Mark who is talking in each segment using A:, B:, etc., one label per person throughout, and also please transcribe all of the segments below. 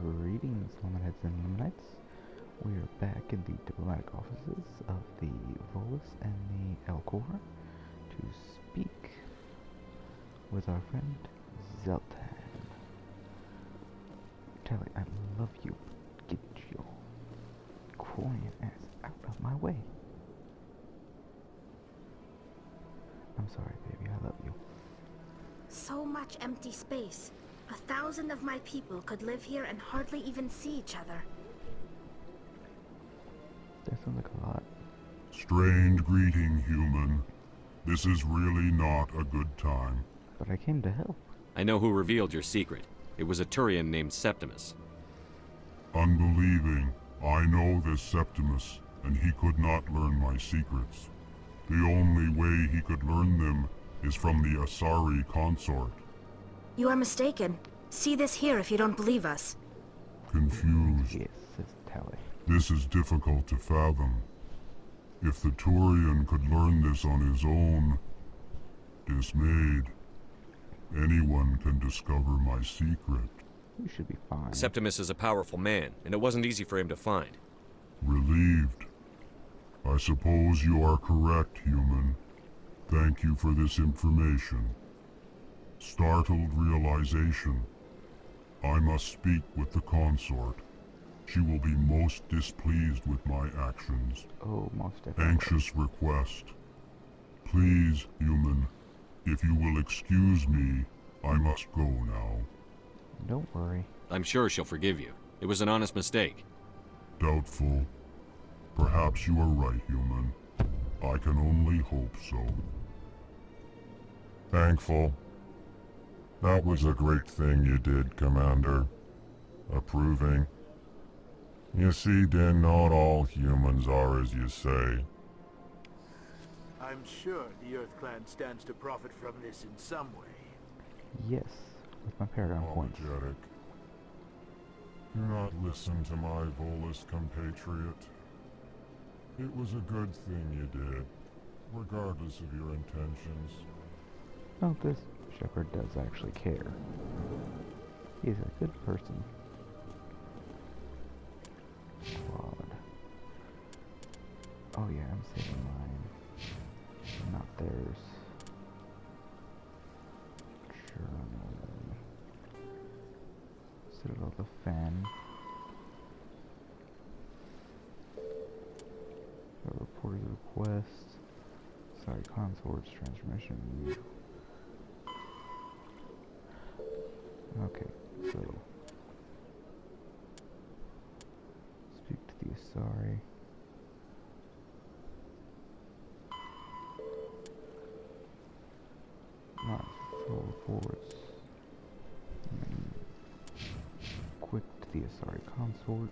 A: Greetings, Lemonheads and Lemonites. We are back in the diplomatic offices of the Volus and the Elcor to speak with our friend Zeltan. Tally, I love you. Get your crying ass out of my way. I'm sorry, baby, I love you.
B: So much empty space. 1,000 of my people could live here and hardly even see each other.
A: That sounds like a lot.
C: Strained greeting, human. This is really not a good time.
A: But I came to help.
D: I know who revealed your secret. It was a Turian named Septimus.
C: Unbelieving. I know this Septimus, and he could not learn my secrets. The only way he could learn them is from the Asari consort.
B: You are mistaken. See this here if you don't believe us.
C: Confused.
A: Yes, says Tally.
C: This is difficult to fathom. If the Turian could learn this on his own, dismayed, anyone can discover my secret.
A: You should be fine.
D: Septimus is a powerful man, and it wasn't easy for him to find.
C: Relieved. I suppose you are correct, human. Thank you for this information. Startled realization. I must speak with the consort. She will be most displeased with my actions.
A: Oh, most definitely.
C: Anxious request. Please, human, if you will excuse me, I must go now.
A: Don't worry.
D: I'm sure she'll forgive you. It was an honest mistake.
C: Doubtful. Perhaps you are right, human. I can only hope so. Thankful. That was a great thing you did, Commander. Approving. You see, Din, not all humans are as you say.
E: I'm sure the Earth Clan stands to profit from this in some way.
A: Yes, with my Paragon points.
C: Apologetic. Do not listen to my Volus compatriot. It was a good thing you did, regardless of your intentions.
A: Oh, this shepherd does actually care. He's a good person. Claude. Oh yeah, I'm saving mine. Not theirs. Journal. Citadel of the Fen. A reporter's request. Sorry, consort's transmission. Okay, so speak to the Asari. Not full reports. Quick to the Asari consort.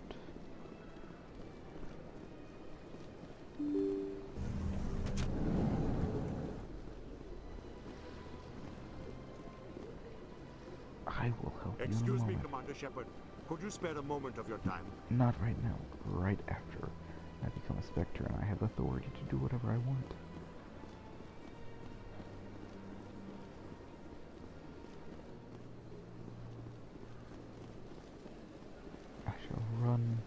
A: I will help you in a
F: Excuse me,
A: moment.
F: Commander Shepard. Could you spare a moment of your time?
A: Not right now. Right after I become a Spectre and I have authority to do whatever I want. I shall run.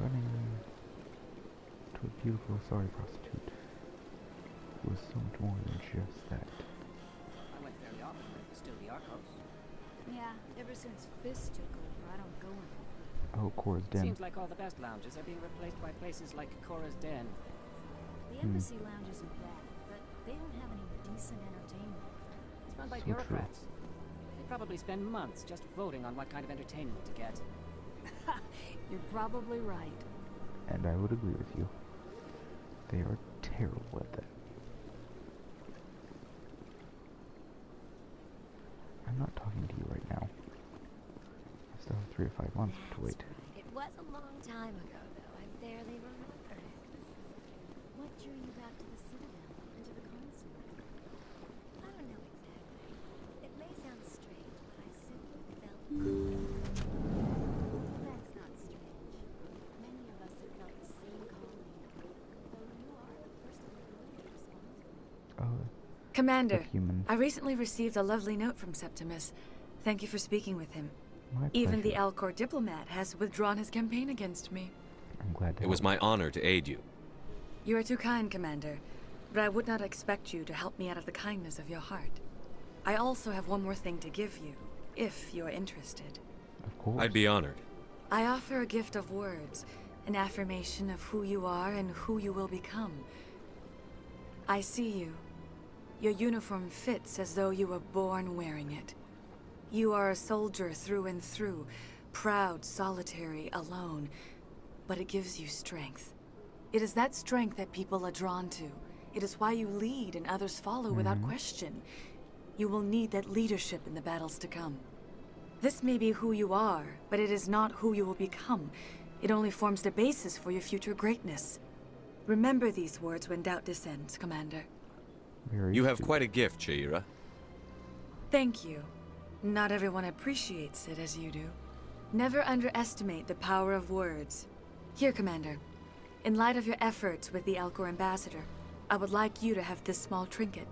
A: Running to a beautiful Asari prostitute who is so much more than just that.
G: I went fairly often when it was still the Arcos.
H: Yeah, ever since Fist took over, I don't go anymore.
A: Oh, Cora's Den.
G: Seems like all the best lounges are being replaced by places like Cora's Den.
H: The embassy lounge isn't bad, but they don't have any decent entertainment.
G: It's run by
A: So true.
G: bureaucrats. They probably spend months just voting on what kind of entertainment to get.
H: You're probably right.
A: And I would agree with you. They are terrible at that. I'm not talking to you right now. I still have 3 or 5 months to wait.
I: Right. It was a long time ago, though. I barely remember it. What drew you back to the Citadel and to the consort? I don't know exactly. It may sound strange, but I simply felt good. That's not strange. Many of us have felt the same calling. Though you are the first of the group to respond to it.
A: Oh,
J: Commander,
A: but human.
J: I recently received a lovely note from Septimus. Thank you for speaking with him.
A: My
J: Even the
A: pleasure.
J: Alcor diplomat has withdrawn his campaign against me.
A: I'm glad to
D: It was
A: help.
D: my honor to aid you.
J: You are too kind, Commander, but I would not expect you to help me out of the kindness of your heart. I also have one more thing to give you, if you are interested.
A: Of course.
D: I'd be honored.
J: I offer a gift of words, an affirmation of who you are and who you will become. I see you. Your uniform fits as though you were born wearing it. You are a soldier through and through, proud, solitary, alone, but it gives you strength. It is that strength that people are drawn to. It is why you lead and others follow without question. You will need that leadership in the battles to come. This may be who you are, but it is not who you will become. It only forms the basis for your future greatness. Remember these words when doubt descends, Commander.
A: Very
D: You have
A: astute.
D: quite a gift, Shaira.
J: Thank you. Not everyone appreciates it as you do. Never underestimate the power of words. Here, Commander. In light of your efforts with the Alcor ambassador, I would like you to have this small trinket.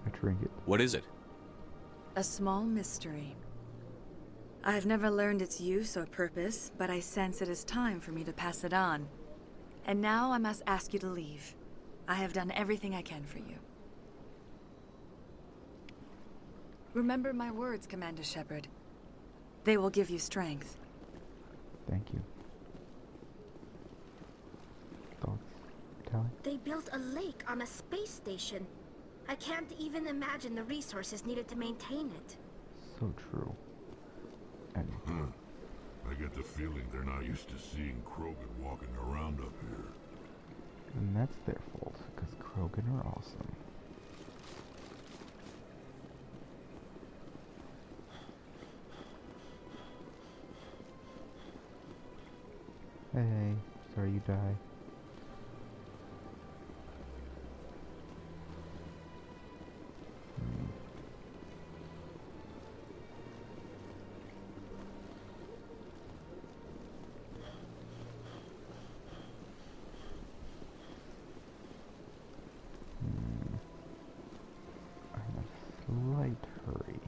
A: A trinket.
D: What is it?
J: A small mystery. I have never learned its use or purpose, but I sense it is time for me to pass it on. And now I must ask you to leave. I have done everything I can for you. Remember my words, Commander Shepard. They will give you strength.
A: Thank you. Thoughts, Tally?
B: They built a lake on a space station. I can't even imagine the resources needed to maintain it.
A: So true. And
C: I get the feeling they're not used to seeing Krogan walking around up here.
A: that's their fault, because Krogan are awesome. Hey, sorry you die. I'm in a slight hurry.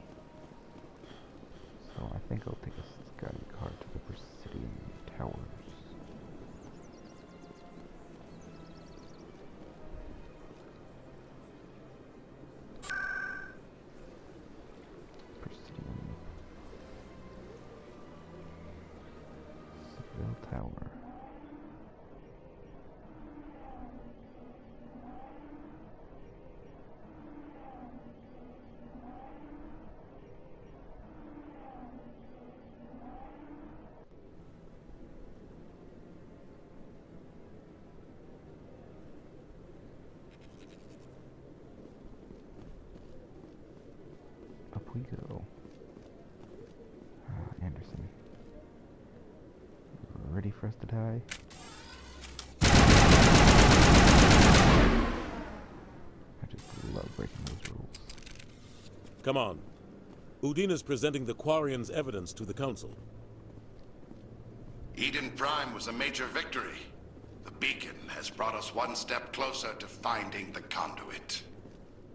A: So I think I'll take a sky car to the Presidium Towers. Presidium. Citadel Tower. Up we go. Anderson. Ready for us to die? I just love breaking those rules.
K: Come on. Udina's presenting the Quarians' evidence to the Council.
L: Eden Prime was a major victory. The beacon has brought us one step closer to finding the conduit.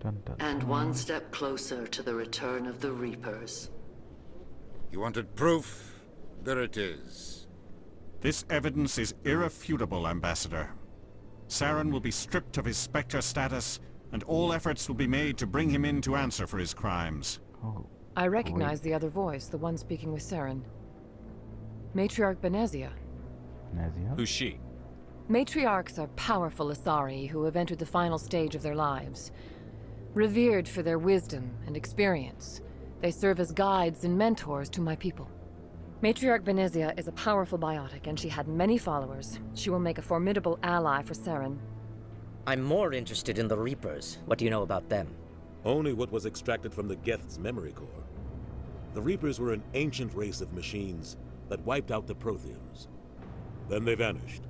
A: Dun, dun,
M: And
A: dun.
M: one step closer to the return of the Reapers.
N: You wanted proof? There it is.
F: This evidence is irrefutable, Ambassador. Saren will be stripped of his Spectre status, and all efforts will be made to bring him in to answer for his crimes.
A: Oh,
O: I recognize the other voice, the one speaking with Saren. Matriarch Benezia.
A: Benezia?
D: Who's she?
O: Matriarchs are powerful Asari who have entered the final stage of their lives. Revered for their wisdom and experience, they serve as guides and mentors to my people. Matriarch Benezia is a powerful biotic, and she had many followers. She will make a formidable ally for Saren.
P: I'm more interested in the Reapers. What do you know about them?
K: Only what was extracted from the Geth's memory core. The Reapers were an ancient race of machines that wiped out the Protheans. Then they vanished.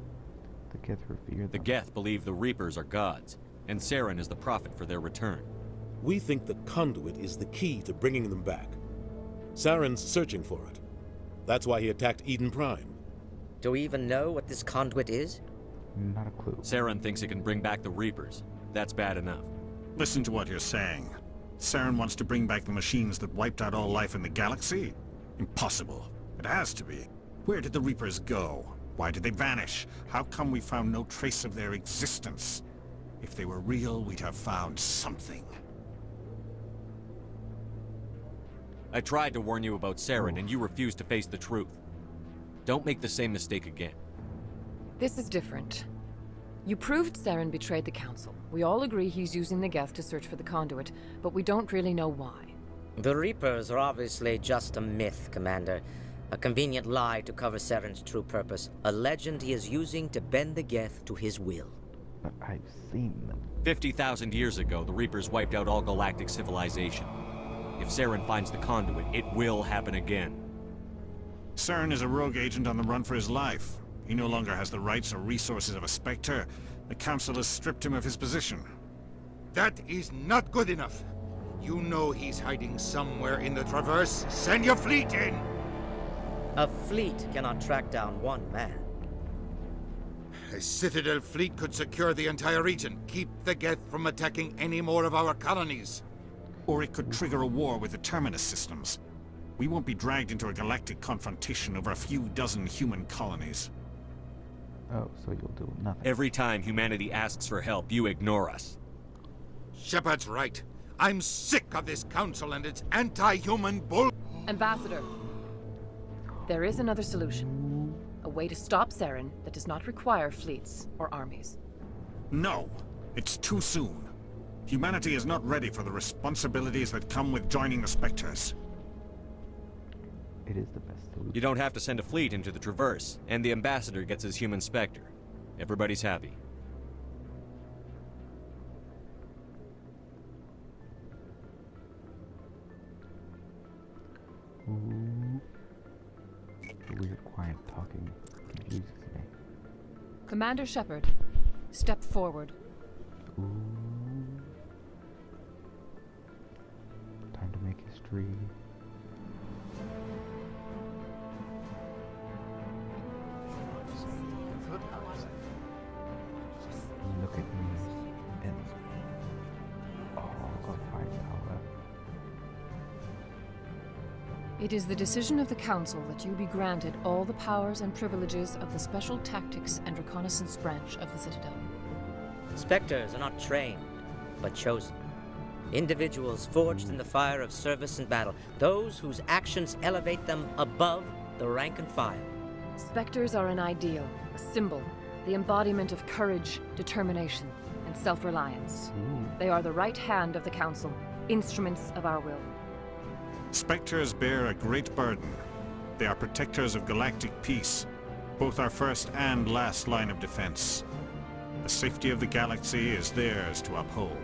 A: The Geth revere
D: The
A: them.
D: Geth believe the Reapers are gods, and Saren is the prophet for their return.
K: We think the conduit is the key to bringing them back. Saren's searching for it. That's why he attacked Eden Prime.
P: Do we even know what this conduit is?
A: Not a clue.
D: Saren thinks it can bring back the Reapers. That's bad enough.
F: Listen to what you're saying. Saren wants to bring back the machines that wiped out all life in the galaxy? Impossible. It has to be. Where did the Reapers go? Why did they vanish? How come we found no trace of their existence? If they were real, we'd have found something.
D: I tried to warn you about Saren, and you refused to face the truth. Don't make the same mistake again.
O: This is different. You proved Saren betrayed the Council. We all agree he's using the Geth to search for the conduit, but we don't really know why.
P: The Reapers are obviously just a myth, Commander. A convenient lie to cover Saren's true purpose. A legend he is using to bend the Geth to his will.
A: But I've seen them.
D: 50,000 years ago, the Reapers wiped out all galactic civilization. If Saren finds the conduit, it will happen again.
F: Saren is a rogue agent on the run for his life. He no longer has the rights or resources of a Spectre. The Council has stripped him of his position.
N: That is not good enough. You know he's hiding somewhere in the Traverse. Send your fleet in!
P: A fleet cannot track down one man.
N: A Citadel fleet could secure the entire region, keep the Geth from attacking any more of our colonies.
F: Or it could trigger a war with the Terminus systems. We won't be dragged into a galactic confrontation over a few dozen human colonies.
A: Oh, so you'll do nothing.
D: Every time humanity asks for help, you ignore us.
N: Shepard's right. I'm sick of this council and its anti-human bull...
O: Ambassador, there is another solution. A way to stop Saren that does not require fleets or armies.
F: No, it's too soon. Humanity is not ready for the responsibilities that come with joining the Spectres.
A: It is the best solution.
D: You don't have to send a fleet into the Traverse, and the Ambassador gets his human Spectre. Everybody's happy.
A: Ooh. The weird quiet talking confuses me.
O: Commander Shepard, step forward.
A: Ooh. Time to make history. Look at me and all of firepower.
O: It is the decision of the Council that you be granted all the powers and privileges of the Special Tactics and Reconnaissance branch of the Citadel.
P: Spectres are not trained, but chosen. Individuals forged in the fire of service and battle. Those whose actions elevate them above the rank and file.
O: Spectres are an ideal, a symbol, the embodiment of courage, determination, and self-reliance. They are the right hand of the Council, instruments of our will.
F: Spectres bear a great burden. They are protectors of galactic peace, both our first and last line of defense. The safety of the galaxy is theirs to uphold.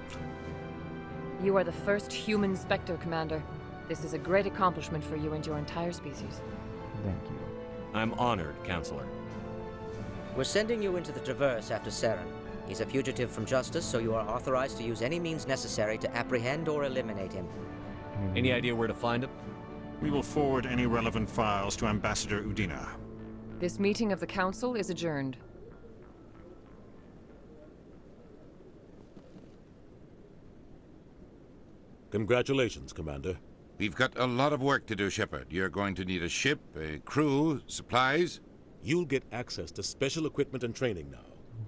O: You are the first human Spectre, Commander. This is a great accomplishment for you and your entire species.
A: Thank you.
D: I'm honored, Counselor.
P: We're sending you into the Traverse after Saren. He's a fugitive from justice, so you are authorized to use any means necessary to apprehend or eliminate him.
D: Any idea where to find him?
F: We will forward any relevant files to Ambassador Udina.
O: This meeting of the Council is adjourned.
K: Congratulations, Commander.
N: We've got a lot of work to do, Shepard. You're going to need a ship, a crew, supplies.
K: You'll get access to special equipment and training now.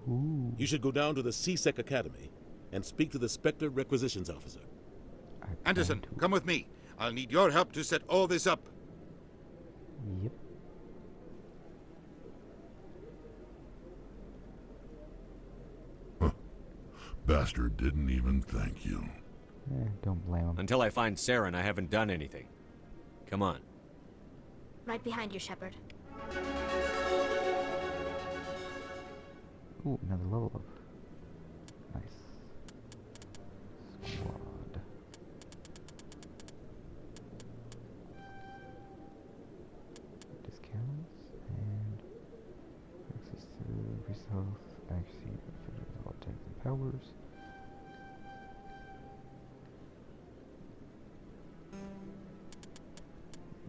A: Ooh.
K: You should go down to the C-Sec Academy and speak to the Spectre Requisitions Officer.
N: Anderson, come with me. I'll need your help to set all this up.
A: Yep.
C: Bastard didn't even thank you.
A: Don't blame him.
D: Until I find Saren, I haven't done anything. Come on.
B: Right behind you, Shepard.
A: Ooh, another level up. Nice. Squad. Discounts and access to increased health, accuracy, all attacks and powers.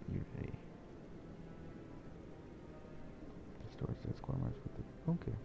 A: Unity. Restores the squad marks with the okay.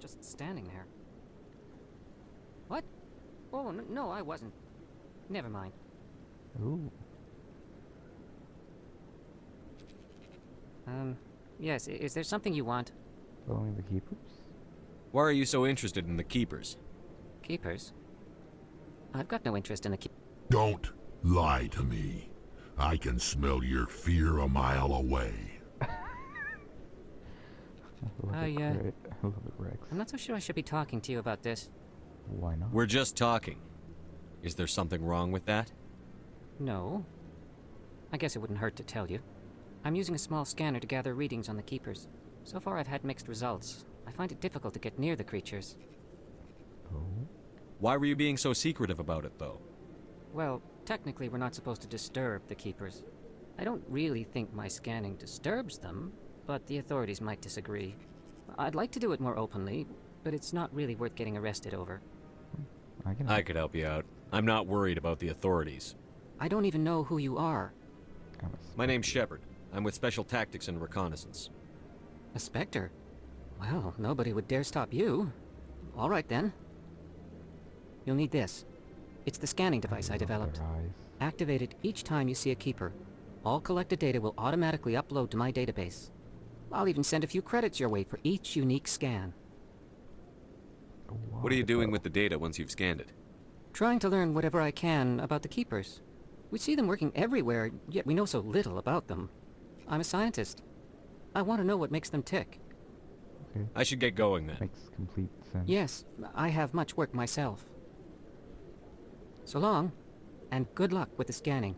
G: just standing there. What? Oh, no, I wasn't. Never mind.
A: Ooh.
G: Yes, is there something you want?
A: Following the keepers?
D: Why are you so interested in the keepers?
G: Keepers? I've got no interest in the keepers.
C: Don't lie to me. I can smell your fear a mile away.
A: I love it, Rex.
G: I'm not so sure I should be talking to you about this.
A: Why not?
D: We're just talking. Is there something wrong with that?
G: No. I guess it wouldn't hurt to tell you. I'm using a small scanner to gather readings on the keepers. So far I've had mixed results. I find it difficult to get near the creatures.
A: Oh?
D: Why were you being so secretive about it, though?
G: Well, technically we're not supposed to disturb the keepers. I don't really think my scanning disturbs them, but the authorities might disagree. I'd like to do it more openly, but it's not really worth getting arrested over.
D: I could help you out. I'm not worried about the authorities.
G: I don't even know who you are.
D: My name's Shepard. I'm with Special Tactics and Reconnaissance.
G: A Spectre? Well, nobody would dare stop you. All right, then. You'll need this. It's the scanning device I developed. Activate it each time you see a keeper. All collected data will automatically upload to my database. I'll even send a few credits your way for each unique scan.
D: What are you doing with the data once you've scanned it?
G: Trying to learn whatever I can about the keepers. We see them working everywhere, yet we know so little about them. I'm a scientist. I want to know what makes them tick.
A: Okay.
D: I should get going then.
A: Makes complete sense.
G: Yes, I have much work myself. So long, and good luck with the scanning.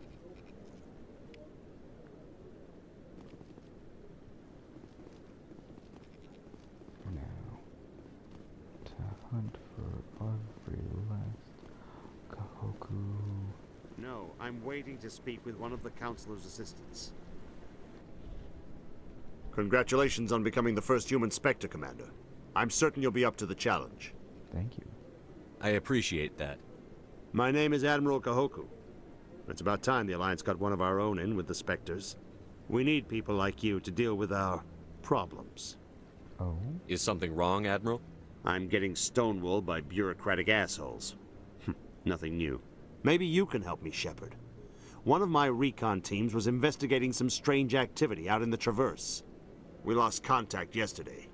A: Now, to hunt for every last Kahoku.
Q: No, I'm waiting to speak with one of the Councilor's assistants. Congratulations on becoming the first human Spectre, Commander. I'm certain you'll be up to the challenge.
A: Thank you.
D: I appreciate that.
Q: My name is Admiral Kahoku. It's about time the Alliance got one of our own in with the Spectres. We need people like you to deal with our problems.
A: Oh?
D: Is something wrong, Admiral?
Q: I'm getting stonewalled by bureaucratic assholes. Nothing new. Maybe you can help me, Shepard. One of my recon teams was investigating some strange activity out in the Traverse. We lost contact yesterday.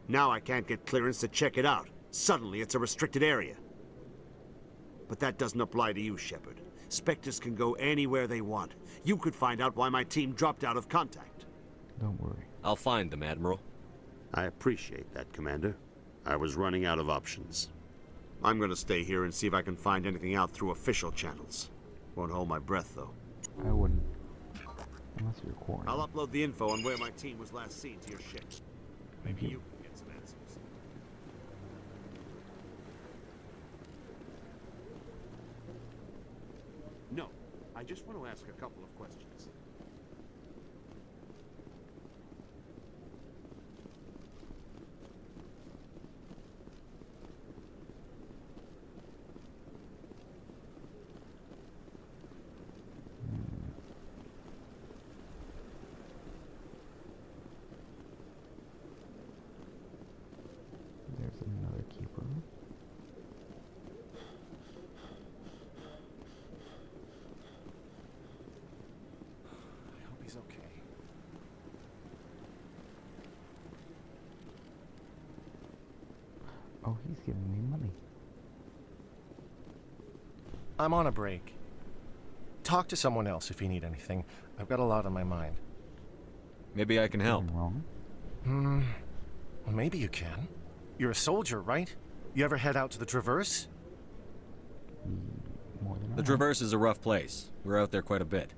Q: Now I can't get clearance to check it out. Suddenly it's a restricted area. But that doesn't apply to you, Shepard. Spectres can go anywhere they want. You could find out why my team dropped out of contact.
A: Don't worry.
D: I'll find them, Admiral.
Q: I appreciate that, Commander. I was running out of options. I'm gonna stay here and see if I can find anything out through official channels. Won't hold my breath, though.
A: I wouldn't. Unless you're quarantined.
Q: I'll upload the info on where my team was last seen to your ship. Maybe you can get some answers. No, I just want to ask a couple of questions.
A: There's another keeper.
Q: I hope he's okay.
A: Oh, he's giving me money.
R: I'm on a break. Talk to someone else if you need anything. I've got a lot on my mind.
D: Maybe I can help.
A: Wrong?
R: Well, maybe you can. You're a soldier, right? You ever head out to the Traverse?
A: More than
D: The Traverse is a rough place. We're out there quite a bit.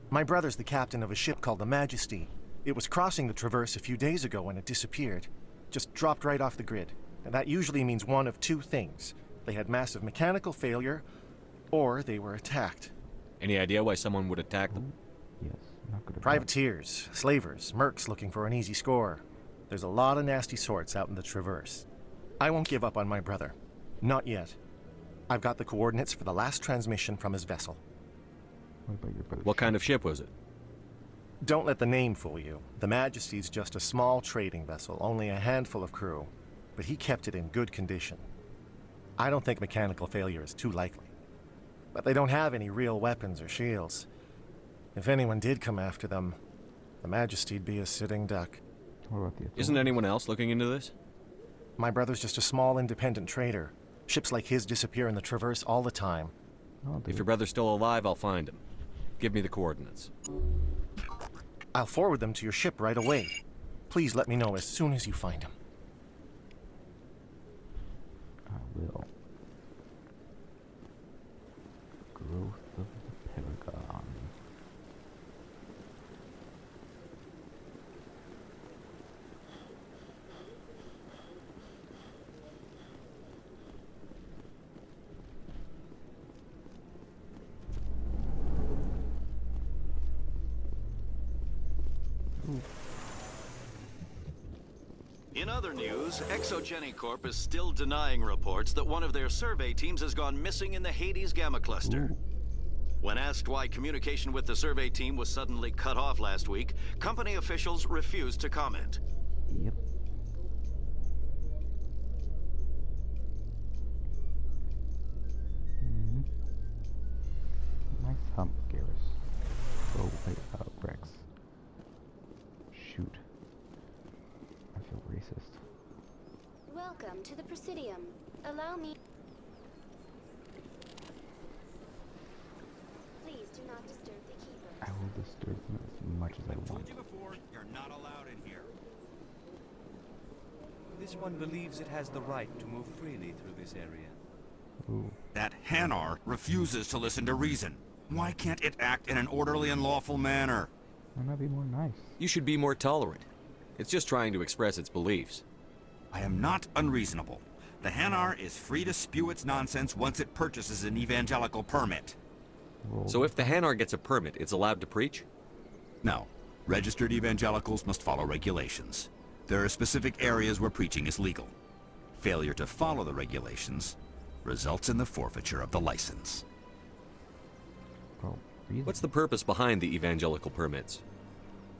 R: My brother's the captain of a ship called the Majesty. It was crossing the Traverse a few days ago when it disappeared. Just dropped right off the grid. And that usually means one of two things. They had massive mechanical failure, or they were attacked.
D: Any idea why someone would attack them?
A: Yes, not good at
R: Privateers, slavers, mercs looking for an easy score. There's a lot of nasty sorts out in the Traverse. I won't give up on my brother. Not yet. I've got the coordinates for the last transmission from his vessel.
A: What about your brother?
D: What kind of ship was it?
R: Don't let the name fool you. The Majesty's just a small trading vessel, only a handful of crew. but he kept it in good condition. I don't think mechanical failure is too likely. But they don't have any real weapons or shields. If anyone did come after them, the Majesty'd be a sitting duck.
A: What about the
D: Isn't anyone else looking into this?
R: My brother's just a small independent trader. Ships like his disappear in the Traverse all the time.
D: If your brother's still alive, I'll find him. Give me the coordinates.
R: I'll forward them to your ship right away. Please let me know as soon as you find him.
A: I will. Growth of the Paragon.
S: In other news, Exogeny Corp is still denying reports that one of their survey teams has gone missing in the Hades Gamma Cluster. When asked why communication with the survey team was suddenly cut off last week, company officials refused to comment.
A: Yep. Nice hump, Garrus. Oh, wait, Rex. Shoot. I feel racist.
T: Welcome to the Presidium. Allow me... Please do not disturb the keepers.
A: I will disturb them as much as I want.
U: Told you before, you're not allowed in here. This one believes it has the right to move freely through this area.
A: Ooh.
U: That Hanar refuses to listen to reason. Why can't it act in an orderly and lawful manner?
A: Why not be more nice?
D: You should be more tolerant. It's just trying to express its beliefs.
U: I am not unreasonable. The Hanar is free to spew its nonsense once it purchases an evangelical permit.
D: So if the Hanar gets a permit, it's allowed to preach?
U: No. Registered evangelicals must follow regulations. There are specific areas where preaching is legal. Failure to follow the regulations results in the forfeiture of the license.
A: Oh, really?
D: What's the purpose behind the evangelical permits?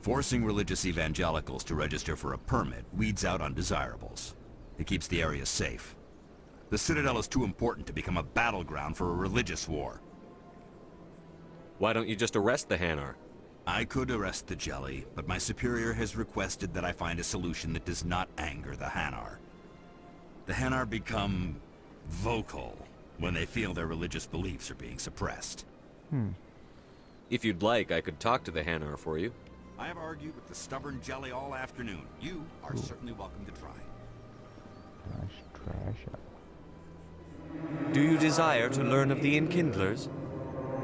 U: Forcing religious evangelicals to register for a permit weeds out undesirables. It keeps the area safe. The Citadel is too important to become a battleground for a religious war.
D: Why don't you just arrest the Hanar?
U: I could arrest the Jelly, but my superior has requested that I find a solution that does not anger the Hanar. The Hanar become vocal when they feel their religious beliefs are being suppressed.
D: If you'd like, I could talk to the Hanar for you.
U: I have argued with the stubborn Jelly all afternoon. You are certainly welcome to try.
A: Trash.
U: Do you desire to learn of the Enkindlers?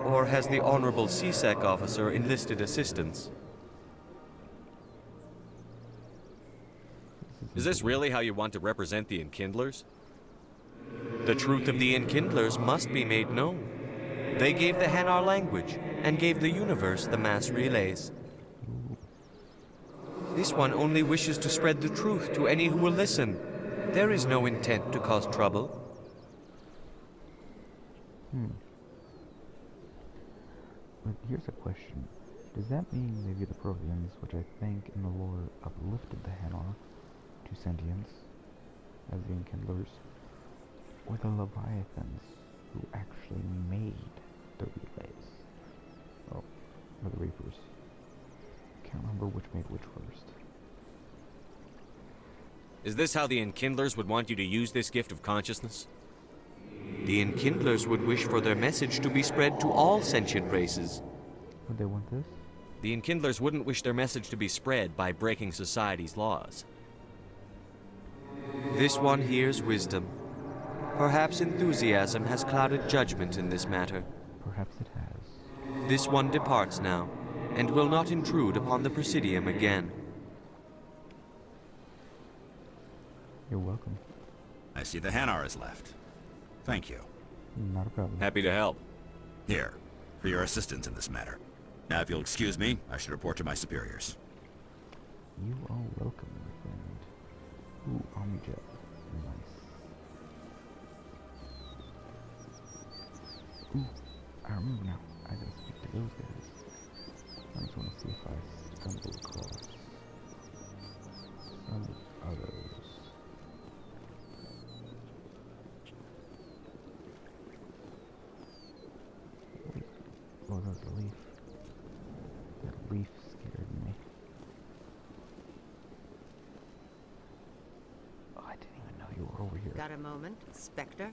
U: Or has the Honorable CSEC officer enlisted assistance?
D: Is this really how you want to represent the Enkindlers?
U: The truth of the Enkindlers must be made known. They gave the Hanar language, and gave the universe the mass relays. This one only wishes to spread the truth to any who will listen. There is no intent to cause trouble.
A: But here's a question. Does that mean maybe the Protheans, which I think in the lore uplifted the Hanar to sentience as the Enkindlers, or the Leviathans who actually made the relays? Oh, or the Reapers. Can't remember which made which first.
D: Is this how the Enkindlers would want you to use this gift of consciousness?
U: The Enkindlers would wish for their message to be spread to all sentient races.
A: Would they want this?
D: The Enkindlers wouldn't wish their message to be spread by breaking society's laws.
U: This one hears wisdom. Perhaps enthusiasm has clouded judgment in this matter.
A: Perhaps it has.
U: This one departs now, and will not intrude upon the Presidium again.
A: You're welcome.
U: I see the Hanar is left. Thank you.
A: Not a problem.
D: Happy to help.
U: Here, for your assistance in this matter. Now, if you'll excuse me, I should report to my superiors.
A: You are welcome, my friend. Ooh, Omnijet. Nice. Ooh, I remember now. I gotta speak to those guys. I just want to see if I stumble across some others. Oh, that was a leaf. That leaf scared me. Oh, I didn't even know you were over here.
E: Got a moment, Spectre?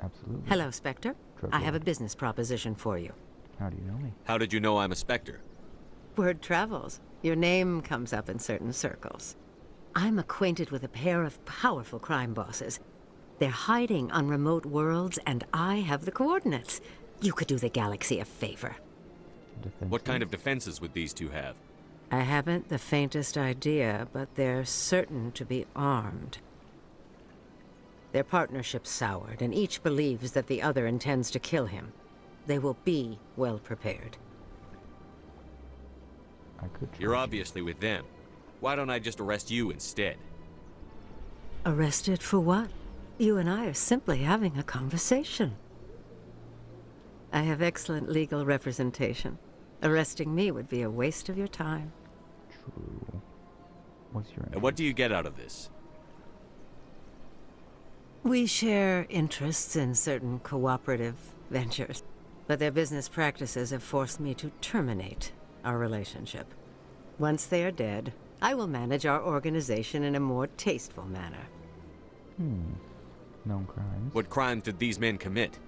A: Absolutely.
E: Hello, Spectre. I have a business proposition for you.
A: How do you know me?
D: How did you know I'm a Spectre?
E: Word travels. Your name comes up in certain circles. I'm acquainted with a pair of powerful crime bosses. They're hiding on remote worlds, and I have the coordinates. You could do the galaxy a favor.
D: What kind of defenses would these two have?
E: I haven't the faintest idea, but they're certain to be armed. Their partnership's soured, and each believes that the other intends to kill him. They will be well prepared.
D: You're obviously with them. Why don't I just arrest you instead?
E: Arrested for what? You and I are simply having a conversation. I have excellent legal representation. Arresting me would be a waste of your time.
A: True. What's your name?
D: And what do you get out of this?
E: We share interests in certain cooperative ventures, but their business practices have forced me to terminate our relationship. Once they are dead, I will manage our organization in a more tasteful manner.
A: Known crimes.
D: What crimes did these men commit?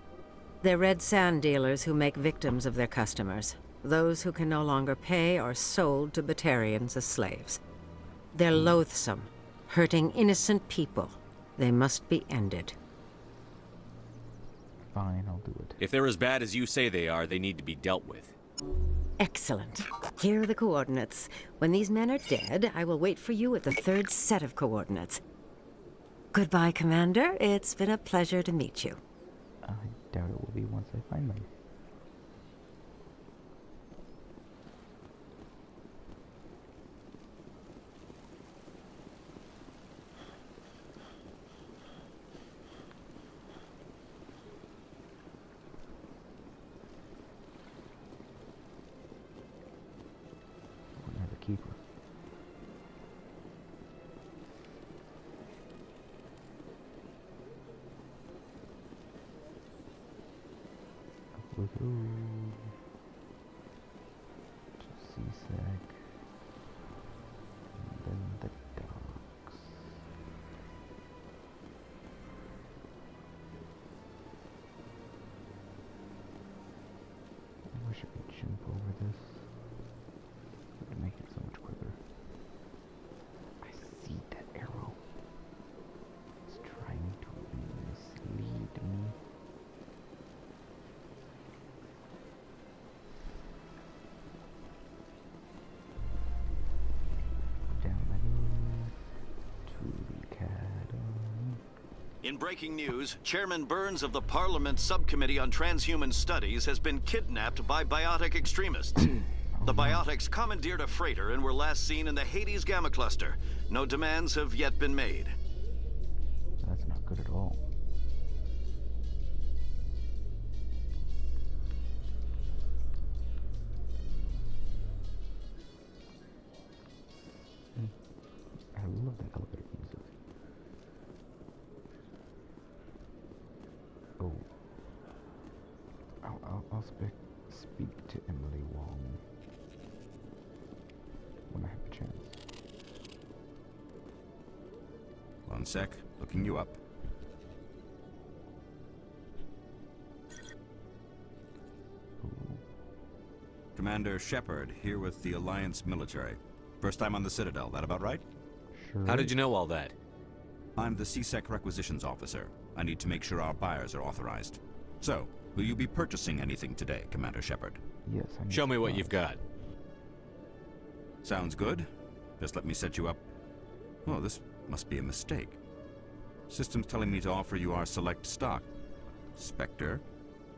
E: They're red sand dealers who make victims of their customers. Those who can no longer pay are sold to Batarians as slaves. They're loathsome, hurting innocent people. They must be ended.
A: Fine, I'll do it.
D: If they're as bad as you say they are, they need to be dealt with.
E: Excellent. Here are the coordinates. When these men are dead, I will wait for you at the third set of coordinates. Goodbye, Commander. It's been a pleasure to meet you.
A: I doubt it will be once I find them. Another keeper. We go to CSEC, and then the docks. I wish I could jump over this. It would make it so much quicker. I see that arrow. It's trying to mislead me.
S: In breaking news, Chairman Burns of the Parliament Subcommittee on Transhuman Studies has been kidnapped by biotic extremists. The biotics commandeered a freighter and were last seen in the Hades Gamma Cluster. No demands have yet been made.
A: That's not good at all. I love that elevator music. Oh. I'll speak to Emily Wong when I have a chance.
U: One sec, looking you up. Commander Shepard, here with the Alliance military. First time on the Citadel, that about right?
A: Sure.
D: How did you know all that?
U: I'm the CSEC requisitions officer. I need to make sure our buyers are authorized. So, will you be purchasing anything today, Commander Shepard?
A: Yes, I need
D: Show me what
A: supplies.
D: you've got.
U: Sounds good. Just let me set you up. Oh, this must be a mistake. System's telling me to offer you our select stock. Spectre?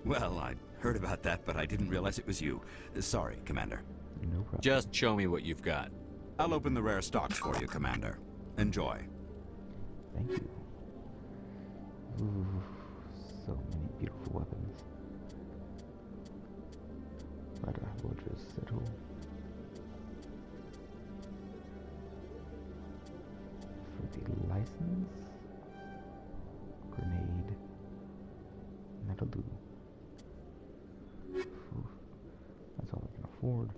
U: Well, I heard about that, but I didn't realize it was you. Sorry, Commander.
A: No problem.
D: Just show me what you've got.
U: I'll open the rare stocks for you, Commander. Enjoy.
A: Thank you. Ooh, so many beautiful weapons. But I will just settle. For the license. Grenade. That'll do. Ooh. forward.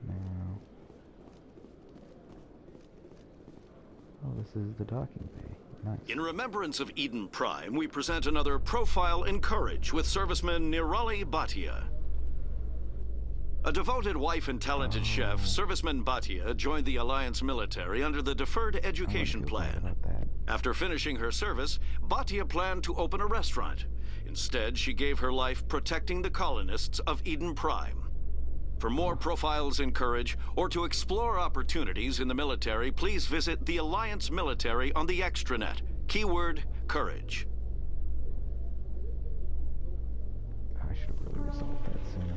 A: Now. Oh, this is the docking bay. Nice.
S: In remembrance of Eden Prime, we present another profile in courage with serviceman Nirali Bhatia. A devoted wife and talented chef, serviceman Bhatia joined the Alliance military under the Deferred Education Plan. After finishing her service, Bhatia planned to open a restaurant. Instead, she gave her life protecting the colonists of Eden Prime. For more profiles in courage, or to explore opportunities in the military, please visit the Alliance military on the extranet. Keyword, courage.
A: I should have really resolved that sooner.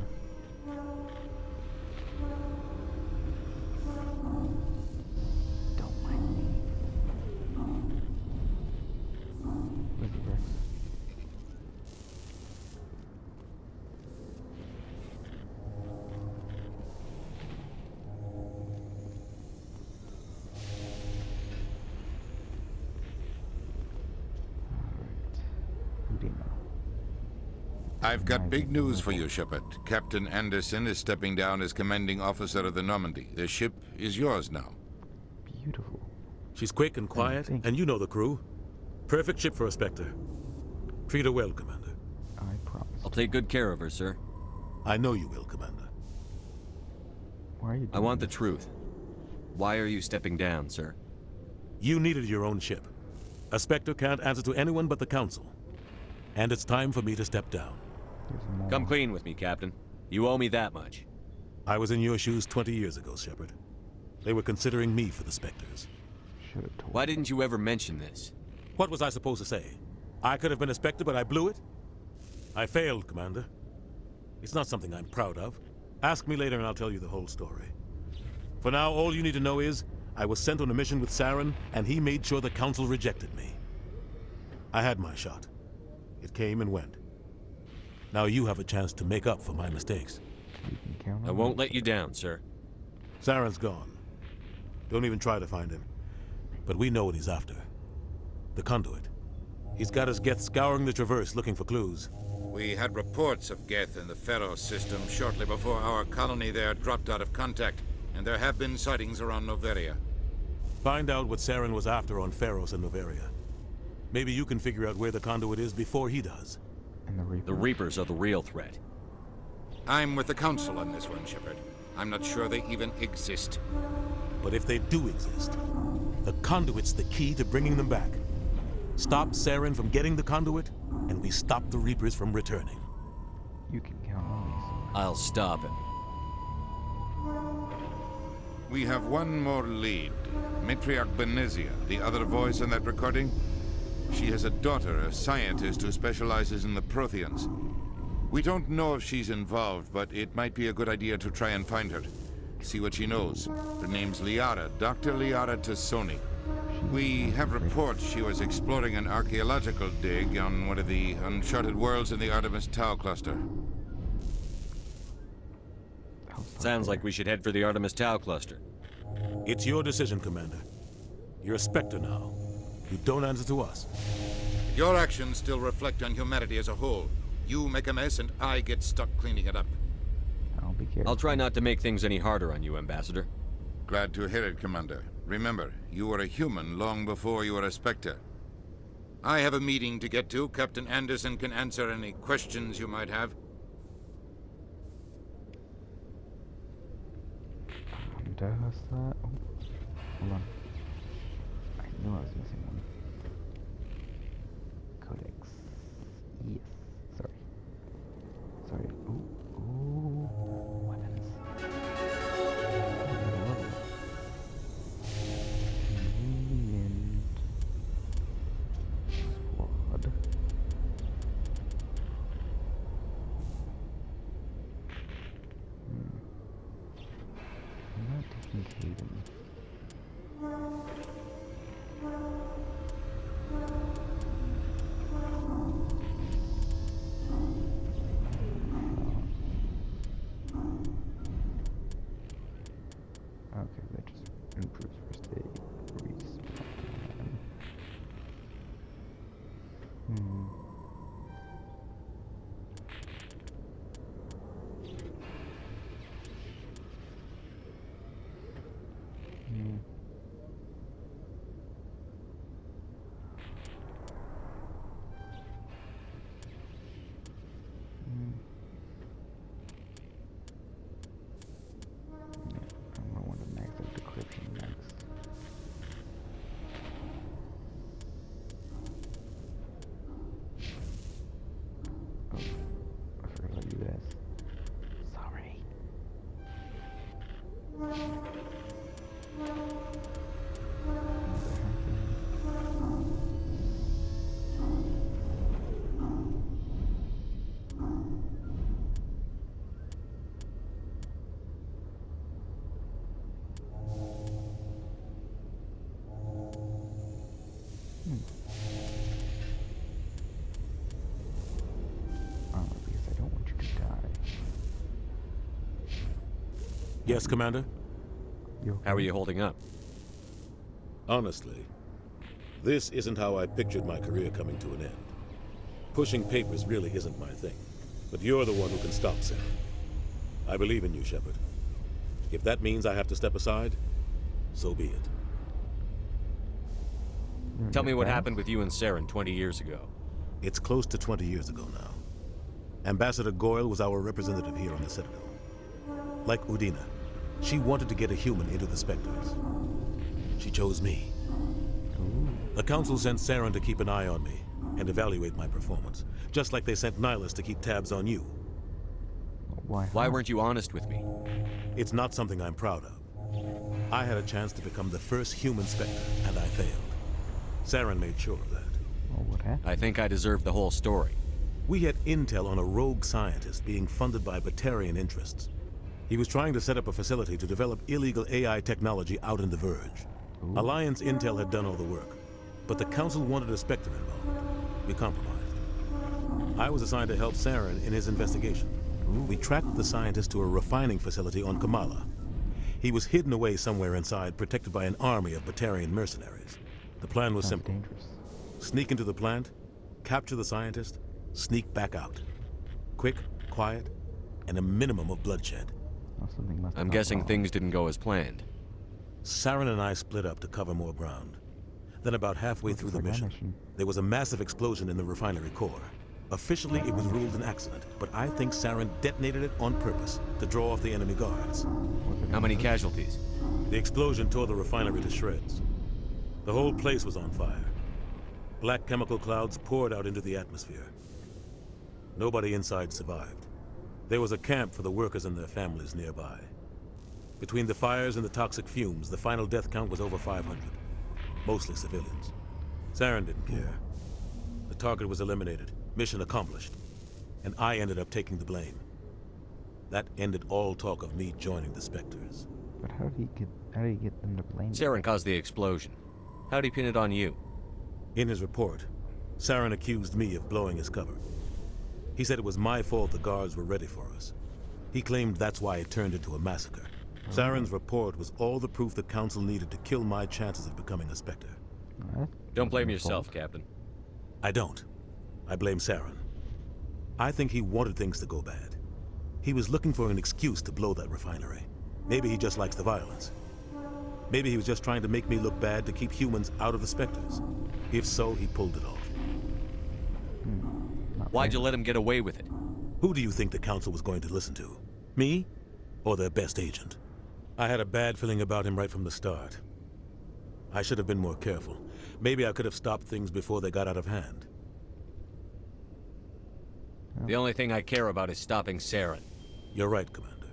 A: Don't mind me. Lizzie Rex.
N: I've got big news for you, Shepard. Captain Anderson is stepping down as commanding officer of the Normandy. The ship is yours now.
A: Beautiful.
K: She's quick and quiet, and you know the crew. Perfect ship for a Spectre. Treat her well, Commander.
A: I promise.
D: I'll take good care of her, sir.
K: I know you will, Commander.
A: Why are you doing
D: I want the truth. Why are you stepping down, sir?
K: You needed your own ship. A Spectre can't answer to anyone but the Council. And it's time for me to step down.
D: Come clean with me, Captain. You owe me that much.
K: I was in your shoes 20 years ago, Shepard. They were considering me for the Spectres.
A: Should have told.
D: Why didn't you ever mention this?
K: What was I supposed to say? I could have been a Spectre, but I blew it? I failed, Commander. It's not something I'm proud of. Ask me later and I'll tell you the whole story. For now, all you need to know is, I was sent on a mission with Saren, and he made sure the Council rejected me. I had my shot. It came and went. Now you have a chance to make up for my mistakes.
A: You can count on
D: I won't let you down, sir.
K: Saren's gone. Don't even try to find him. But we know what he's after. The conduit. He's got his Geth scouring the Traverse looking for clues.
N: We had reports of Geth in the Pharaoh system shortly before our colony there dropped out of contact, and there have been sightings around Noveria.
K: Find out what Saren was after on Pharos and Noveria. Maybe you can figure out where the conduit is before he does.
A: And
D: the Reapers are the real threat.
N: I'm with the Council on this one, Shepard. I'm not sure they even exist.
K: But if they do exist, the conduit's the key to bringing them back. Stop Saren from getting the conduit, and we stop the Reapers from returning.
A: You can count on me, sir.
D: I'll stop him.
N: We have one more lead. Matriarch Benezia, the other voice in that recording. She has a daughter, a scientist who specializes in the Protheans. We don't know if she's involved, but it might be a good idea to try and find her. See what she knows. Her name's Liara, Dr. Liara Tassoni. We have reports she was exploring an archaeological dig on one of the uncharted worlds in the Artemis Tau cluster.
D: Sounds like we should head for the Artemis Tau cluster.
K: It's your decision, Commander. You're a Spectre now. You don't answer to us.
N: Your actions still reflect on humanity as a whole. You make a mess and I get stuck cleaning it up.
A: I'll be careful.
D: I'll try not to make things any harder on you, Ambassador.
N: Glad to hear it, Commander. Remember, you were a human long before you were a Spectre. I have a meeting to get to. Captain Anderson can answer any questions you might have.
A: Does that? Oh, hold on. I knew I was missing one. Codex. Yes. Sorry. Sorry. Ooh. Ooh. Weapons. Convenient. Squad. I'm not taking Caden. Okay, that just improves first aid respawn time.
K: Yes, Commander?
D: How are you holding up?
K: Honestly, this isn't how I pictured my career coming to an end. Pushing papers really isn't my thing. But you're the one who can stop Sarah. I believe in you, Shepard. If that means I have to step aside, so be it.
D: Tell me what happened with you and Saren 20 years ago.
K: It's close to 20 years ago now. Ambassador Goyle was our representative here on the Citadel. Like Udina, she wanted to get a human into the Spectres. She chose me. The Council sent Saren to keep an eye on me and evaluate my performance, just like they sent Nihilus to keep tabs on you.
D: Why weren't you honest with me?
K: It's not something I'm proud of. I had a chance to become the first human Spectre, and I failed. Saren made sure of that.
A: What happened?
D: I think I deserve the whole story.
K: We had intel on a rogue scientist being funded by Batarian interests. He was trying to set up a facility to develop illegal AI technology out in the Verge. Alliance intel had done all the work, but the Council wanted a Spectre involved. We compromised. I was assigned to help Saren in his investigation. We tracked the scientist to a refining facility on Kamala. He was hidden away somewhere inside, protected by an army of Batarian mercenaries. The plan was simple. Sneak into the plant, capture the scientist, sneak back out. Quick, quiet, and a minimum of bloodshed.
D: I'm guessing things didn't go as planned.
K: Saren and I split up to cover more ground. Then about halfway through the mission, there was a massive explosion in the refinery core. Officially, it was ruled an accident, but I think Saren detonated it on purpose to draw off the enemy guards.
D: How many casualties?
K: The explosion tore the refinery to shreds. The whole place was on fire. Black chemical clouds poured out into the atmosphere. Nobody inside survived. There was a camp for the workers and their families nearby. Between the fires and the toxic fumes, the final death count was over 500. Mostly civilians. Saren didn't care. The target was eliminated. Mission accomplished. And I ended up taking the blame. That ended all talk of me joining the Spectres.
A: But how did he get them to blame?
D: Saren caused the explosion. How'd he pin it on you?
K: In his report, Saren accused me of blowing his cover. He said it was my fault the guards were ready for us. He claimed that's why it turned into a massacre. Saren's report was all the proof the Council needed to kill my chances of becoming a Spectre.
D: Don't blame yourself, Captain.
K: I don't. I blame Saren. I think he wanted things to go bad. He was looking for an excuse to blow that refinery. Maybe he just likes the violence. Maybe he was just trying to make me look bad to keep humans out of the Spectres. If so, he pulled it off.
D: Why'd you let him get away with it?
K: Who do you think the Council was going to listen to? Me? Or their best agent? I had a bad feeling about him right from the start. I should have been more careful. Maybe I could have stopped things before they got out of hand.
D: The only thing I care about is stopping Saren.
K: You're right, Commander.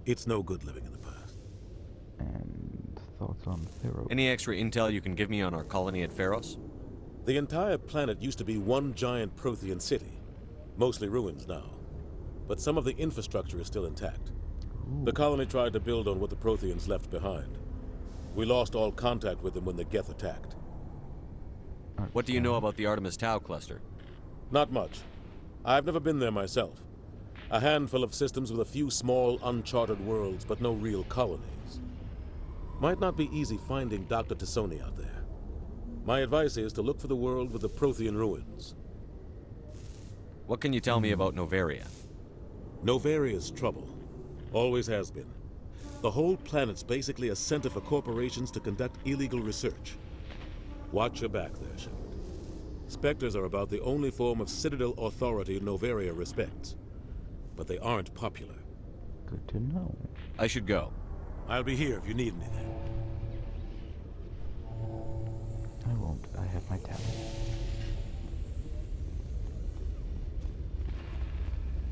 K: It's no good living in the past.
A: And thoughts on Pharos?
D: Any extra intel you can give me on our colony at Pharos?
K: The entire planet used to be one giant Prothean city. Mostly ruins now. But some of the infrastructure is still intact. The colony tried to build on what the Protheans left behind. We lost all contact with them when the Geth attacked.
D: What do you know about the Artemis Tau cluster?
K: Not much. I've never been there myself. A handful of systems with a few small, uncharted worlds, but no real colonies. Might not be easy finding Dr. Tassoni out there. My advice is to look for the world with the Prothean ruins.
D: What can you tell me about Noveria?
K: Novaria's trouble. Always has been. The whole planet's basically a center for corporations to conduct illegal research. Watch your back there, Shepard. Spectres are about the only form of Citadel authority Noveria respects. But they aren't popular.
A: Good to know.
D: I should go.
K: I'll be here if you need anything.
A: I won't. I have my tablet.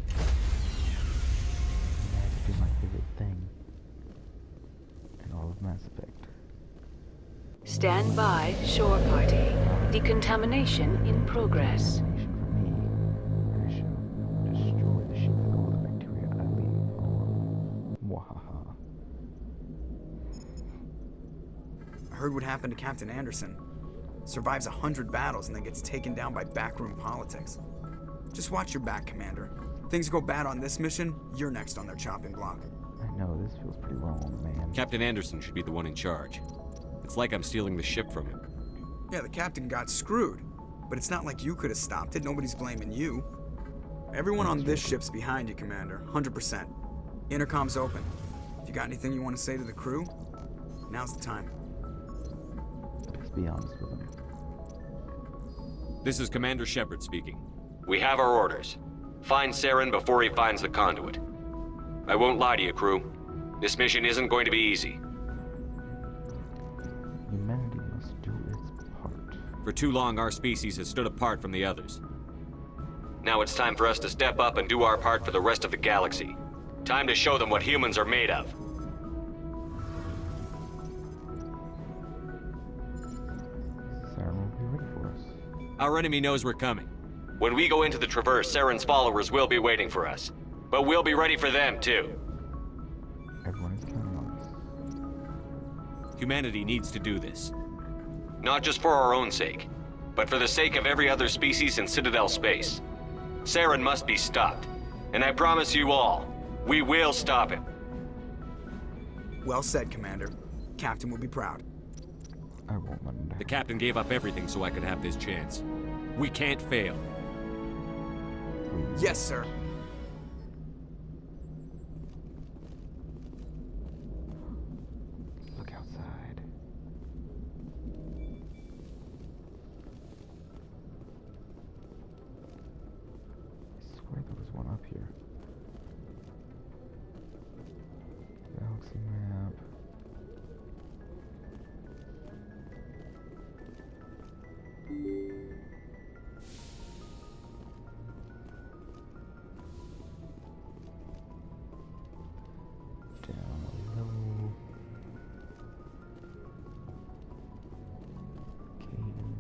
A: I have to do my favorite thing in all of Mass Effect.
H: Stand by, shore party. Decontamination in progress.
V: I heard what happened to Captain Anderson. Survives 100 battles and then gets taken down by backroom politics. Just watch your back, Commander. Things go bad on this mission, you're next on their chopping block.
A: I know, this feels pretty wrong, man.
D: Captain Anderson should be the one in charge. It's like I'm stealing the ship from him.
V: Yeah, the captain got screwed. But it's not like you could have stopped it. Nobody's blaming you. Everyone on this ship's behind you, Commander. 100%. Intercom's open. If you got anything you want to say to the crew, now's the time.
A: Let's be honest with him.
D: This is Commander Shepard speaking.
I: We have our orders. Find Saren before he finds the conduit. I won't lie to you, crew. This mission isn't going to be easy.
A: Humanity must do its part.
D: For too long, our species has stood apart from the others.
I: Now it's time for us to step up and do our part for the rest of the galaxy. Time to show them what humans are made of.
A: Saren will be ready for us.
D: Our enemy knows we're coming.
I: When we go into the Traverse, Saren's followers will be waiting for us. But we'll be ready for them, too.
A: Everyone is counting on us.
D: Humanity needs to do this.
I: Not just for our own sake, but for the sake of every other species in Citadel space. Saren must be stopped. And I promise you all, we will stop him.
V: Well said, Commander. Captain will be proud.
A: I won't let him down.
D: The captain gave up everything so I could have this chance. We can't fail.
V: Yes, sir.
A: Look outside. I swear there was one up here. Galaxy map. Down low. Caden.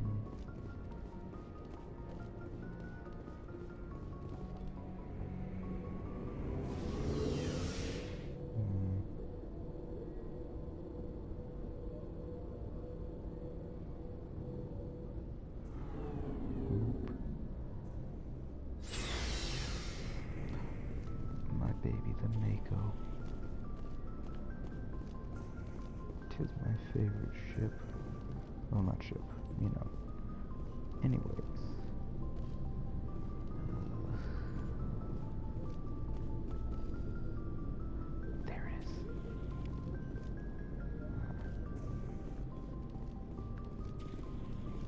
A: My baby, the Mako. Tis my favorite ship. Well, not ship, you know. Anyways. There it is.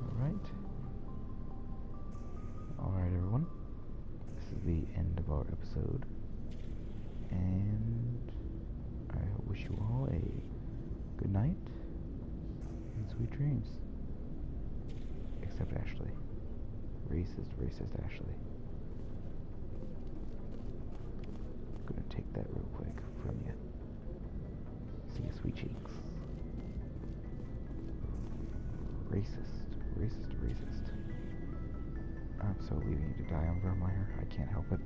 A: Alright. Alright, everyone. This is the end of our episode. And I wish you all a good night and sweet dreams. Except Ashley. Racist Ashley. I'm gonna take that real quick from you. See you, sweet cheeks. Racist. I'm so leaving you to die on Vermeer. I can't help it.